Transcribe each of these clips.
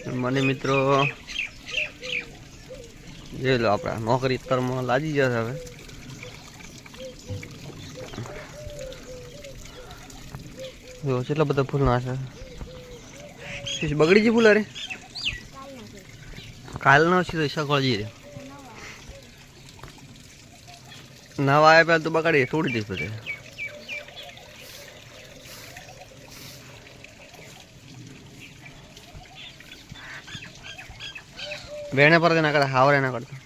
મને મિત્રો જોઈ લો આપણા નોકરી તરમાં લાગી જશે હવે. જો કેટલા બધા ફૂલ ના છે. બગડી ગઈ ફૂલ અરે કાલ નો છે સકળજી રે નવા આવ્યા પેલા તો બગાડી તોડી દઈશ બધે. વેણે પર ના કરતા હાવરે ના કરતા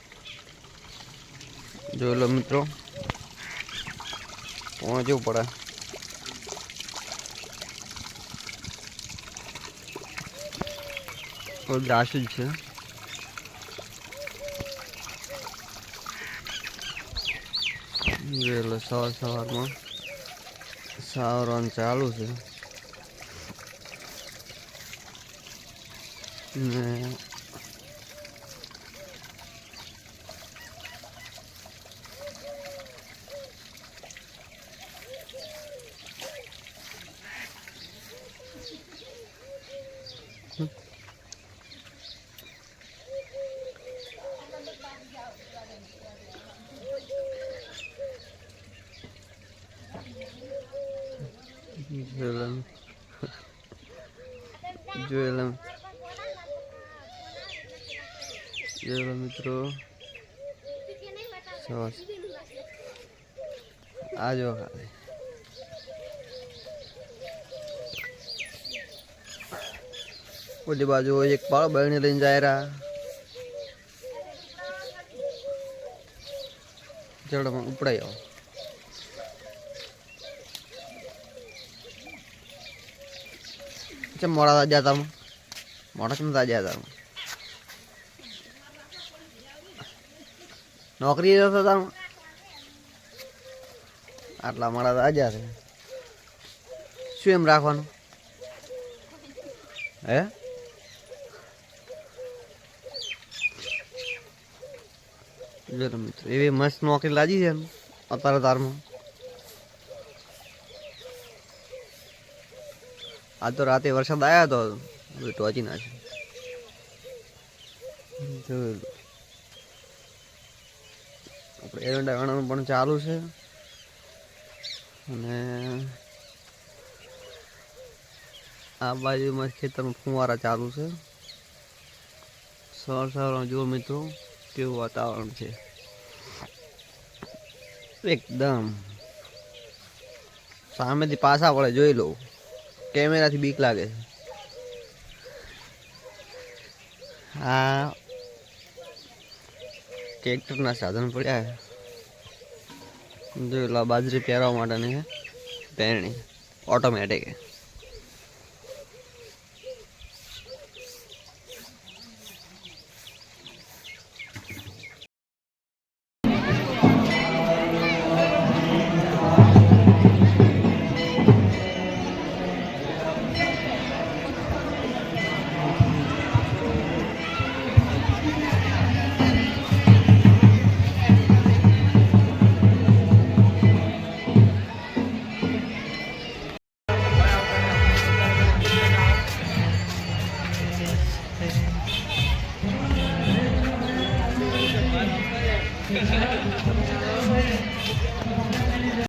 જોઈ લો મિત્રો પહોંચવું પડે. દાસુ જ છે. જોઈ લો સવારમાં સાવરણ ચાલુ છે ને જોયેલા મિત્રો સરસ આજો ખાલી બધી બાજુ એક પાળ બહેને લઈને જાય રહ્યા. જડમાં ઉપડાઈ આવો. મોડા તાજા હતા મોડા કેમ તાજા હતા નોકરી જતા હતા આટલા મોડા તાજા છે. શું એમ રાખવાનું હે મિત્રો એવી મસ્ત નોકરી લાગી છે અત્યારે તારમાં. આજ તો રાતે વરસાદ આવ્યા તો ટોચી નાખે. આપણે એરંડા વેણવાનું પણ ચાલુ છે અને આ બાજુમાં ખેતરમાં ફુવારા ચાલુ છે. સવારમાં જુઓ મિત્રો કેવું વાતાવરણ છે એકદમ. સામેથી પાછા પડે જોઈ લો. કેમેરાથી બીક લાગે છે. આ ટ્રેક્ટરના સાધન પડ્યા જોઈ લો. બાજરી પહેરવા માટેની પહેરણી ઓટોમેટિક.